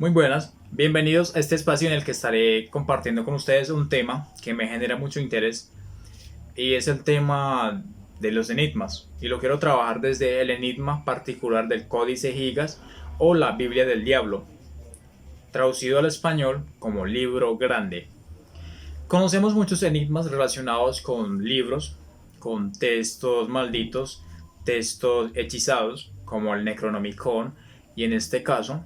Muy buenas, bienvenidos a este espacio en el que estaré compartiendo con ustedes un tema que me genera mucho interés y es el tema de los enigmas. Y lo quiero trabajar desde el enigma particular del Códice Gigas o la Biblia del Diablo, traducido al español como libro grande. Conocemos muchos enigmas relacionados con libros, con textos malditos, textos hechizados, como el Necronomicon y en este caso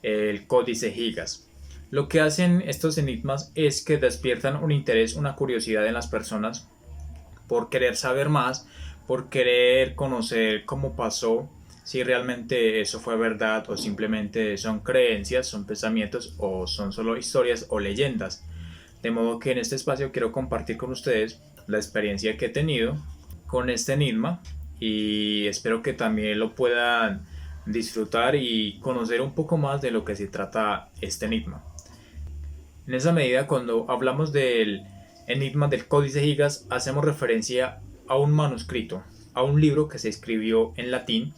el Códice Gigas. Lo que hacen estos enigmas es que despiertan un interés, una curiosidad en las personas por querer saber más, por querer conocer cómo pasó, si realmente eso fue verdad o simplemente son creencias, son pensamientos o son solo historias o leyendas. De modo que en este espacio quiero compartir con ustedes la experiencia que he tenido con este enigma y espero que también lo puedan disfrutar y conocer un poco más de lo que se trata este enigma. En esa medida, cuando hablamos del enigma del Códice Gigas, hacemos referencia a un manuscrito, a un libro que se escribió en latín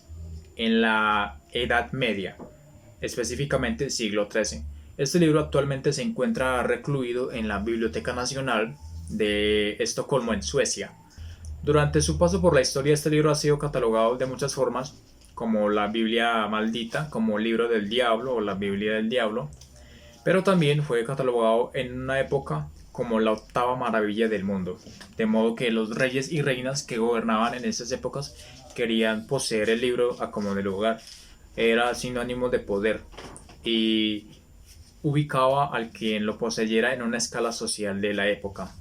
en la Edad Media, específicamente siglo XIII. Este libro actualmente se encuentra recluido en la Biblioteca Nacional de Estocolmo, en Suecia. Durante su paso por la historia, este libro ha sido catalogado de muchas formas, como la Biblia maldita, como libro del diablo o la Biblia del diablo, pero también fue catalogado en una época como la octava maravilla del mundo, de modo que los reyes y reinas que gobernaban en esas épocas querían poseer el libro a como de lugar. Era sinónimo de poder y ubicaba al quien lo poseyera en una escala social de la época.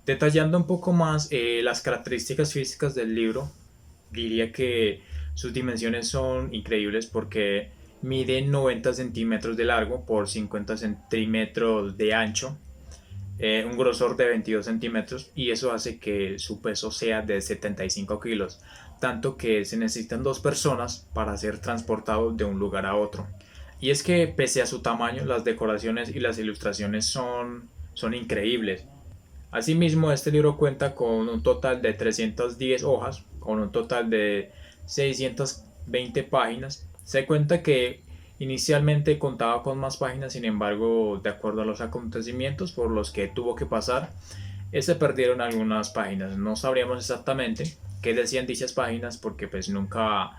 Detallando un poco más las características físicas del libro, diría que sus dimensiones son increíbles porque mide 90 centímetros de largo por 50 centímetros de ancho, un grosor de 22 centímetros y eso hace que su peso sea de 75 kilos, tanto que se necesitan dos personas para ser transportado de un lugar a otro. Y es que pese a su tamaño, las decoraciones y las ilustraciones son increíbles. Asimismo, este libro cuenta con un total de 310 hojas, con un total de 620 páginas. Se cuenta que inicialmente contaba con más páginas, sin embargo, de acuerdo a los acontecimientos por los que tuvo que pasar, se perdieron algunas páginas. No sabríamos exactamente qué decían dichas páginas porque pues nunca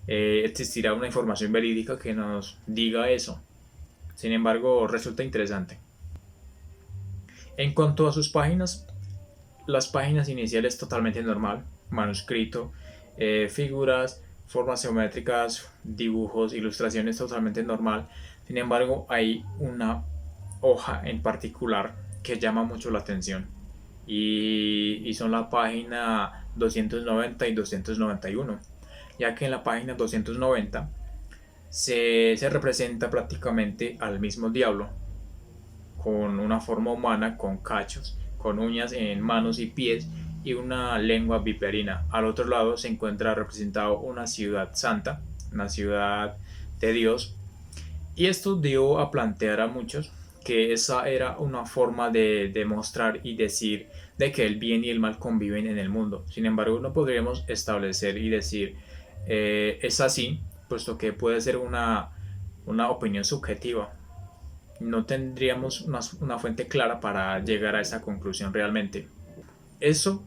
existirá una información verídica que nos diga eso. Sin embargo, resulta interesante. En cuanto a sus páginas, las páginas iniciales totalmente normal, manuscrito, figuras, formas geométricas, dibujos, ilustraciones totalmente normal. Sin embargo, hay una hoja en particular que llama mucho la atención y son la página 290 y 291, ya que en la página 290 se representa prácticamente al mismo diablo con una forma humana, con cachos, con uñas en manos y pies y una lengua viperina. Al otro lado se encuentra representado una ciudad santa, una ciudad de Dios, y esto dio a plantear a muchos que esa era una forma de demostrar y decir de que el bien y el mal conviven en el mundo. Sin embargo, no podríamos establecer y decir es así, puesto que puede ser una opinión subjetiva. No tendríamos una fuente clara para llegar a esa conclusión realmente. Eso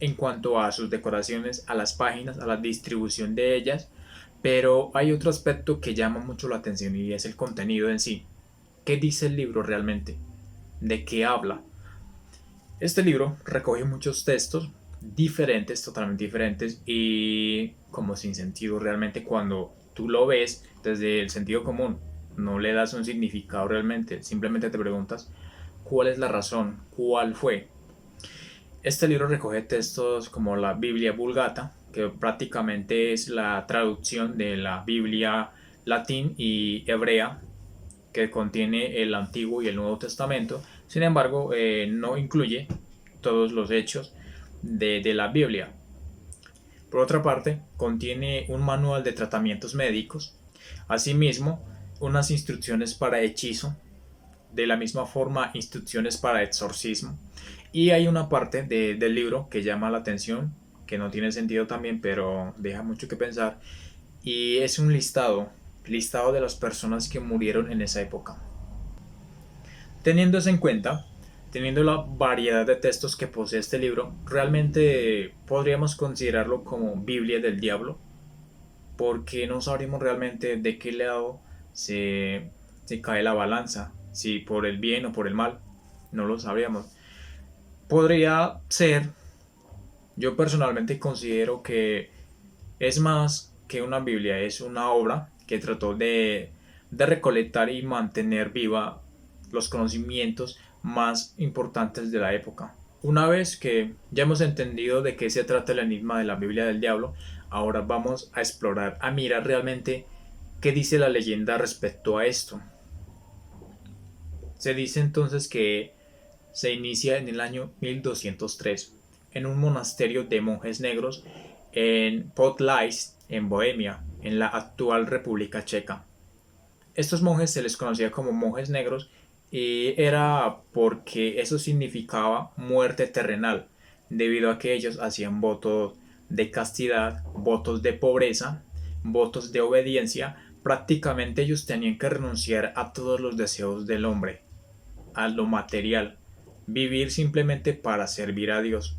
en cuanto a sus decoraciones, a las páginas, a la distribución de ellas, pero hay otro aspecto que llama mucho la atención y es el contenido en sí. ¿Qué dice el libro realmente? ¿De qué habla? Este libro recoge muchos textos diferentes, totalmente diferentes y como sin sentido realmente cuando tú lo ves desde el sentido común. No le das un significado realmente, simplemente te preguntas cuál es la razón, cuál fue. Este libro recoge textos como la Biblia Vulgata, que prácticamente es la traducción de la Biblia latín y hebrea que contiene el Antiguo y el Nuevo Testamento. Sin embargo, no incluye todos los hechos de la Biblia. Por otra parte, contiene un manual de tratamientos médicos, asimismo, unas instrucciones para hechizo, de la misma forma instrucciones para exorcismo, y hay una parte del libro que llama la atención, que no tiene sentido también, pero deja mucho que pensar, y es un listado listado de las personas que murieron en esa época. Teniendo eso en cuenta, teniendo la variedad de textos que posee este libro, realmente podríamos considerarlo como Biblia del diablo, porque no sabríamos realmente de qué lado se cae la balanza, si por el bien o por el mal, no lo sabríamos. Podría ser, yo personalmente considero que es más que una Biblia, es una obra que trató de recolectar y mantener viva los conocimientos más importantes de la época. Una vez que ya hemos entendido de qué se trata el enigma de la Biblia del diablo, ahora vamos a explorar, a mirar realmente qué dice la leyenda respecto a esto. Se dice entonces que se inicia en el año 1203 en un monasterio de monjes negros en Podlais, en Bohemia, en la actual República Checa. Estos monjes se les conocía como monjes negros y era porque eso significaba muerte terrenal, debido a que ellos hacían votos de castidad, votos de pobreza, votos de obediencia. Prácticamente ellos tenían que renunciar a todos los deseos del hombre, a lo material, vivir simplemente para servir a Dios.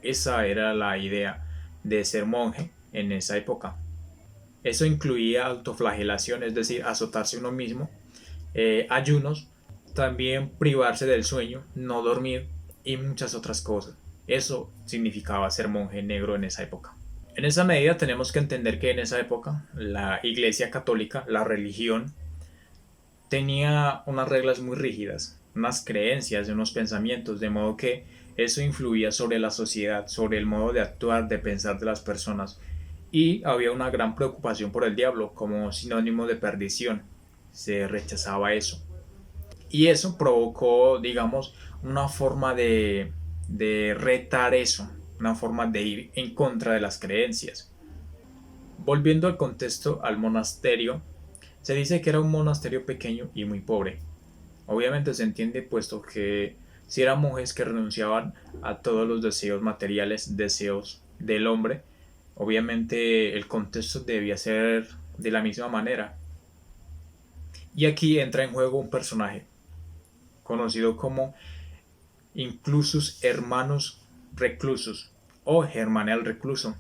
Esa era la idea de ser monje en esa época. Eso incluía autoflagelación, es decir, azotarse uno mismo, ayunos, también privarse del sueño, no dormir y muchas otras cosas. Eso significaba ser monje negro en esa época. En esa medida tenemos que entender que en esa época la Iglesia Católica, la religión, tenía unas reglas muy rígidas, unas creencias, unos pensamientos, de modo que eso influía sobre la sociedad, sobre el modo de actuar, de pensar de las personas. Y había una gran preocupación por el diablo como sinónimo de perdición. Se rechazaba eso. Y eso provocó, digamos, una forma de retar eso, una forma de ir en contra de las creencias. Volviendo al contexto, al monasterio, se dice que era un monasterio pequeño y muy pobre. Obviamente se entiende puesto que si eran monjes que renunciaban a todos los deseos materiales, deseos del hombre, obviamente el contexto debía ser de la misma manera. Y aquí entra en juego un personaje conocido como Inclusus Hermanus Reclusus o Germán el Recluso.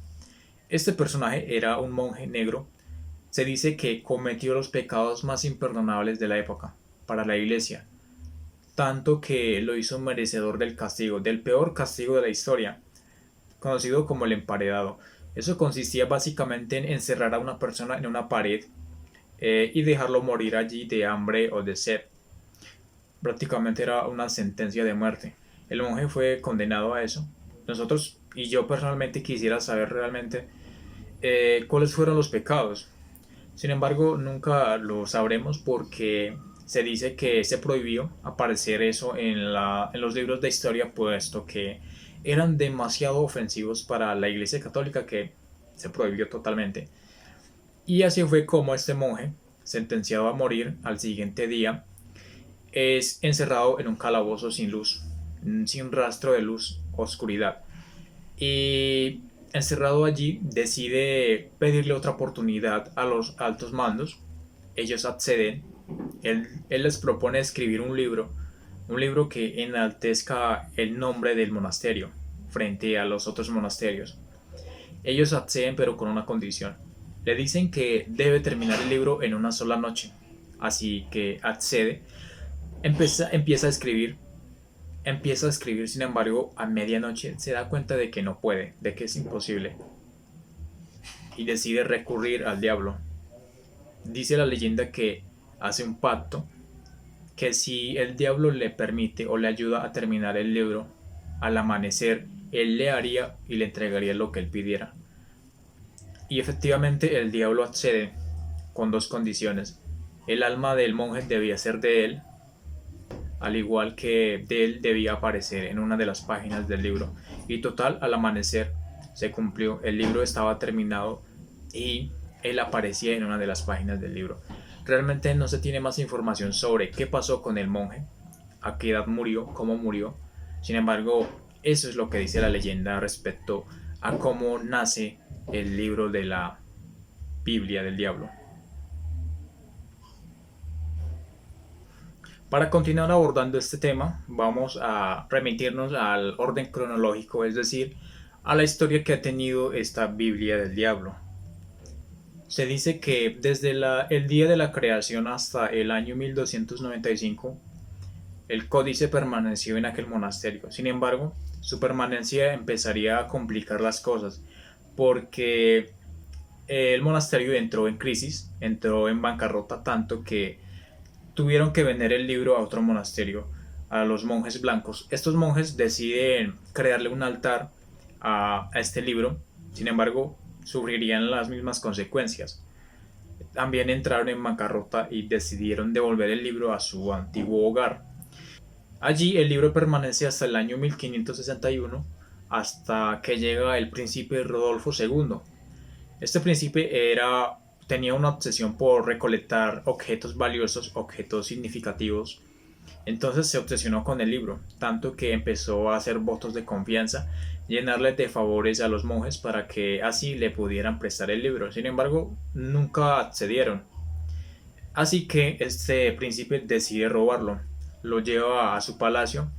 Este personaje era un monje negro. Se dice que cometió los pecados más imperdonables de la época para la iglesia, tanto que lo hizo merecedor del castigo, del peor castigo de la historia, conocido como el emparedado. Eso consistía básicamente en encerrar a una persona en una pared y dejarlo morir allí de hambre o de sed. Prácticamente era una sentencia de muerte. El monje fue condenado a eso. Nosotros y yo personalmente quisiera saber realmente cuáles fueron los pecados. Sin embargo, nunca lo sabremos porque se dice que se prohibió aparecer eso en los libros de historia, puesto que eran demasiado ofensivos para la Iglesia Católica, que se prohibió totalmente. Y así fue como este monje, sentenciado a morir al siguiente día, es encerrado en un calabozo sin luz, sin rastro de luz, oscuridad. Y encerrado allí decide pedirle otra oportunidad a los altos mandos. Ellos acceden. Él les propone escribir un libro que enaltezca el nombre del monasterio frente a los otros monasterios. Ellos acceden, pero con una condición. Le dicen que debe terminar el libro en una sola noche. Así que accede. Empieza a escribir. Empieza a escribir, sin embargo, a medianoche se da cuenta de que no puede, de que es imposible. Y decide recurrir al diablo. Dice la leyenda que hace un pacto, que si el diablo le permite o le ayuda a terminar el libro, al amanecer, él le haría y le entregaría lo que él pidiera. Y efectivamente el diablo accede con dos condiciones. El alma del monje debía ser de él, al igual que de él debía aparecer en una de las páginas del libro. Y total, al amanecer se cumplió, el libro estaba terminado y él aparecía en una de las páginas del libro. Realmente no se tiene más información sobre qué pasó con el monje, a qué edad murió, cómo murió. Sin embargo, eso es lo que dice la leyenda respecto a cómo nace el libro de la Biblia del diablo. Para continuar abordando este tema, vamos a remitirnos al orden cronológico, es decir, a la historia que ha tenido esta Biblia del Diablo. Se dice que desde el día de la creación hasta el año 1295, el códice permaneció en aquel monasterio. Sin embargo, su permanencia empezaría a complicar las cosas, porque el monasterio entró en crisis, entró en bancarrota, tanto que tuvieron que vender el libro a otro monasterio, a los monjes blancos. Estos monjes deciden crearle un altar a este libro, sin embargo, sufrirían las mismas consecuencias. También entraron en bancarrota y decidieron devolver el libro a su antiguo hogar. Allí el libro permanece hasta el año 1561, hasta que llega el príncipe Rodolfo II. Este príncipe tenía una obsesión por recolectar objetos valiosos, objetos significativos. Entonces se obsesionó con el libro, tanto que empezó a hacer votos de confianza, llenarle de favores a los monjes para que así le pudieran prestar el libro. Sin embargo, nunca accedieron. Así que este príncipe decide robarlo, lo lleva a su palacio,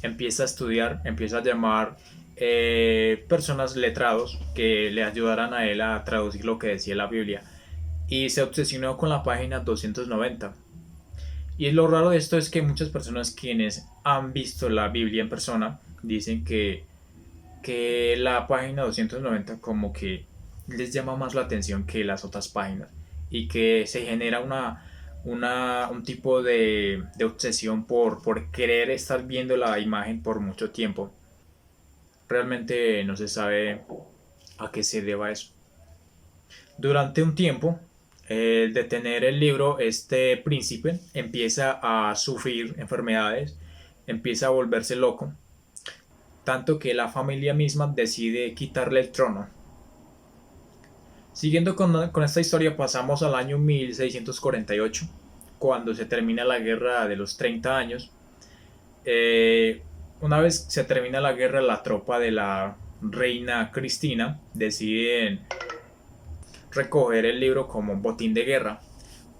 empieza a estudiar, empieza a llamar personas letrados que le ayudaran a él a traducir lo que decía la Biblia, y se obsesionó con la página 290. Y lo raro de esto es que muchas personas quienes han visto la Biblia en persona dicen que la página 290 como que les llama más la atención que las otras páginas, y que se genera un tipo de obsesión por querer estar viendo la imagen por mucho tiempo. Realmente no se sabe a qué se deba eso. Durante un tiempo de tener el libro, este príncipe empieza a sufrir enfermedades, empieza a volverse loco, tanto que la familia misma decide quitarle el trono. Siguiendo con esta historia, pasamos al año 1648, cuando se termina la guerra de los 30 años. Una vez se termina la guerra, la tropa de la reina Cristina deciden recoger el libro como un botín de guerra,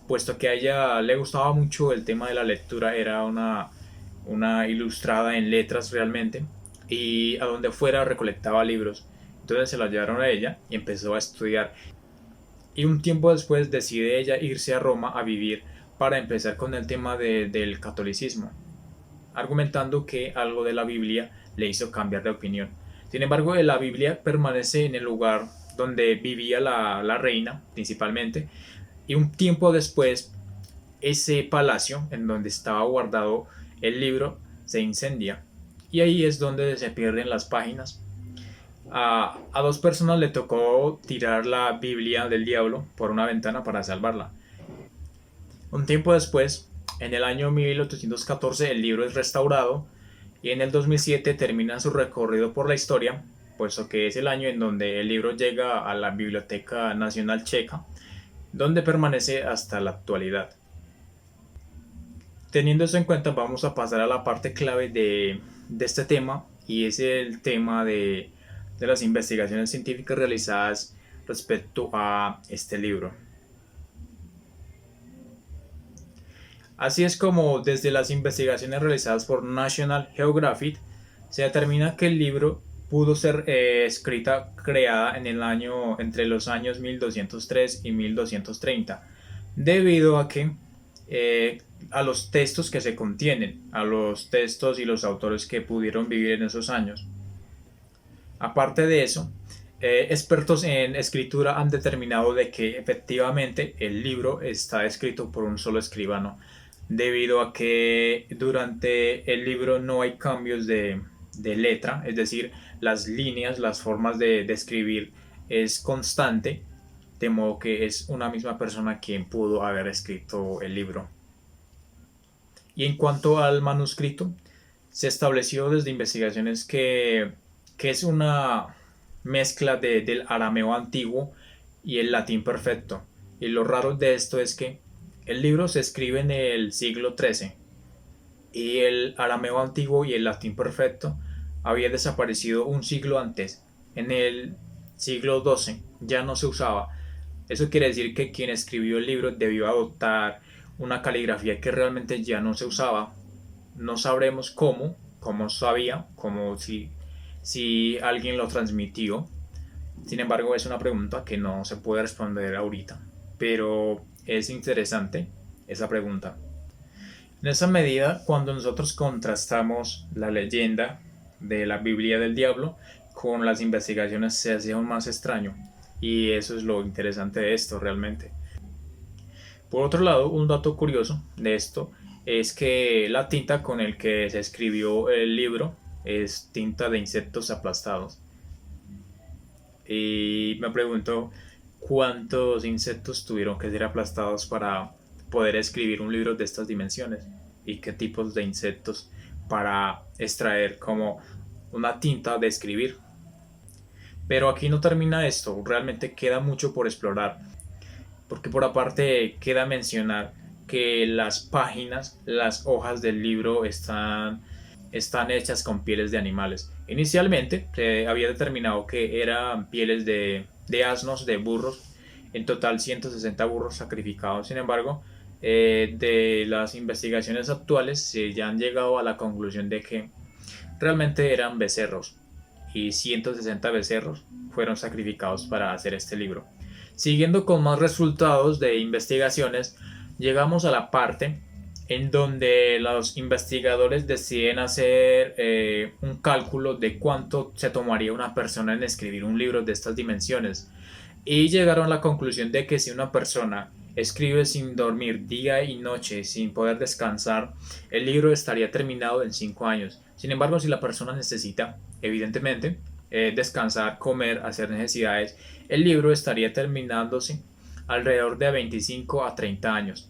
puesto que a ella le gustaba mucho el tema de la lectura, era una ilustrada en letras realmente, y a donde fuera recolectaba libros. Entonces se la llevaron a ella y empezó a estudiar. Y un tiempo después decide ella irse a Roma a vivir para empezar con el tema del catolicismo, argumentando que algo de la Biblia le hizo cambiar de opinión. Sin embargo, la Biblia permanece en el lugar donde vivía la reina principalmente, y un tiempo después ese palacio en donde estaba guardado el libro se incendia, y ahí es donde se pierden las páginas. A dos personas le tocó tirar la Biblia del diablo por una ventana para salvarla. Un tiempo después, en el año 1814, el libro es restaurado, y en el 2007 termina su recorrido por la historia, puesto que es el año en donde el libro llega a la Biblioteca Nacional Checa, donde permanece hasta la actualidad. Teniendo eso en cuenta, vamos a pasar a la parte clave de este tema, y es el tema de las investigaciones científicas realizadas respecto a este libro. Así es como desde las investigaciones realizadas por National Geographic se determina que el libro pudo ser creada entre los años 1203 y 1230, debido a que a los textos que se contienen, a los textos y los autores que pudieron vivir en esos años. Aparte de eso, expertos en escritura han determinado de que efectivamente el libro está escrito por un solo escribano, debido a que durante el libro no hay cambios de letra, es decir, las líneas, las formas de escribir es constante, de modo que es una misma persona quien pudo haber escrito el libro. Y en cuanto al manuscrito, se estableció desde investigaciones que es una mezcla del arameo antiguo y el latín perfecto. Y lo raro de esto es que el libro se escribe en el siglo XIII, y el arameo antiguo y el latín perfecto había desaparecido un siglo antes. En el siglo XII ya no se usaba. Eso quiere decir que quien escribió el libro debió adoptar una caligrafía que realmente ya no se usaba. No sabremos cómo sabía, como si alguien lo transmitió. Sin embargo, es una pregunta que no se puede responder ahorita, pero es interesante esa pregunta. En esa medida, cuando nosotros contrastamos la leyenda de la Biblia del Diablo con las investigaciones, se hace aún más extraño. Y eso es lo interesante de esto realmente. Por otro lado, un dato curioso de esto es que la tinta con el que se escribió el libro es tinta de insectos aplastados. Y me pregunto cuántos insectos tuvieron que ser aplastados para poder escribir un libro de estas dimensiones y qué tipos de insectos para extraer como una tinta de escribir. Pero aquí no termina esto, realmente queda mucho por explorar, porque por aparte queda mencionar que las páginas, las hojas del libro están hechas con pieles de animales. Inicialmente se había determinado que eran pieles de asnos, de burros, en total 160 burros sacrificados. Sin embargo, de las investigaciones actuales se ya han llegado a la conclusión de que realmente eran becerros y 160 becerros fueron sacrificados para hacer este libro. Siguiendo con más resultados de investigaciones, llegamos a la parte en donde los investigadores deciden hacer un cálculo de cuánto se tomaría una persona en escribir un libro de estas dimensiones y llegaron a la conclusión de que si una persona escribe sin dormir día y noche, sin poder descansar, el libro estaría terminado en 5 años. Sin embargo, si la persona necesita, evidentemente, descansar, comer, hacer necesidades, el libro estaría terminándose alrededor de 25 a 30 años.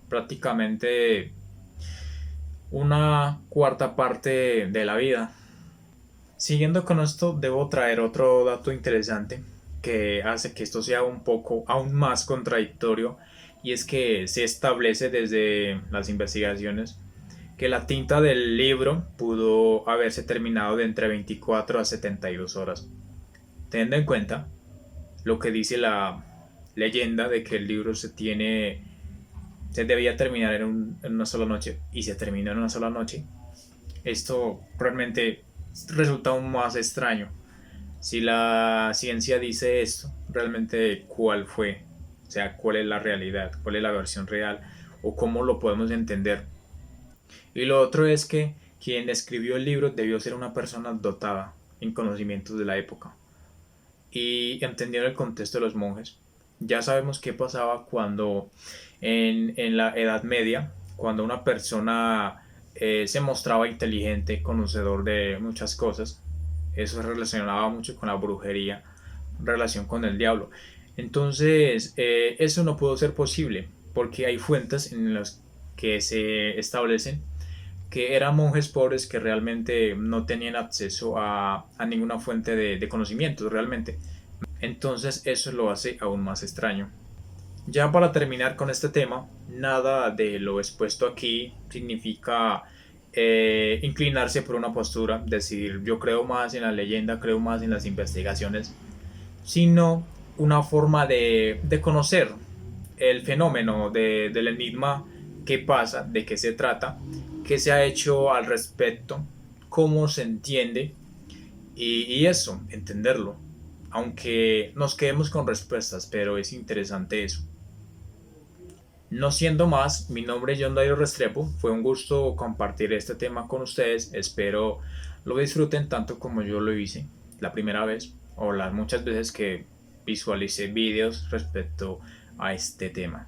Prácticamente una cuarta parte de la vida. Siguiendo con esto, debo traer otro dato interesante que hace que esto sea un poco aún más contradictorio, y es que se establece desde las investigaciones que la tinta del libro pudo haberse terminado de entre 24 a 72 horas. Teniendo en cuenta lo que dice la leyenda de que el libro se debía terminar en una sola noche y se terminó en una sola noche, esto realmente resulta aún más extraño. Si la ciencia dice esto, realmente cuál fue, o sea, cuál es la realidad, cuál es la versión real o cómo lo podemos entender. Y lo otro es que quien escribió el libro debió ser una persona dotada en conocimientos de la época y entendiendo el contexto de los monjes. Ya sabemos qué pasaba cuando en la Edad Media, cuando una persona se mostraba inteligente, conocedor de muchas cosas. Eso se relacionaba mucho con la brujería, relación con el diablo. Entonces, eso no pudo ser posible porque hay fuentes en las que se establecen que eran monjes pobres que realmente no tenían acceso a ninguna fuente de conocimientos realmente. Entonces eso lo hace aún más extraño. Ya para terminar con este tema, nada de lo expuesto aquí significa inclinarse por una postura, decir yo creo más en la leyenda, creo más en las investigaciones, sino una forma de conocer el fenómeno del enigma, qué pasa, de qué se trata, qué se ha hecho al respecto, cómo se entiende y eso, entenderlo. Aunque nos quedemos con respuestas, pero es interesante eso. No siendo más, mi nombre es John Dairo Restrepo. Fue un gusto compartir este tema con ustedes. Espero lo disfruten tanto como yo lo hice la primera vez o las muchas veces que visualicé videos respecto a este tema.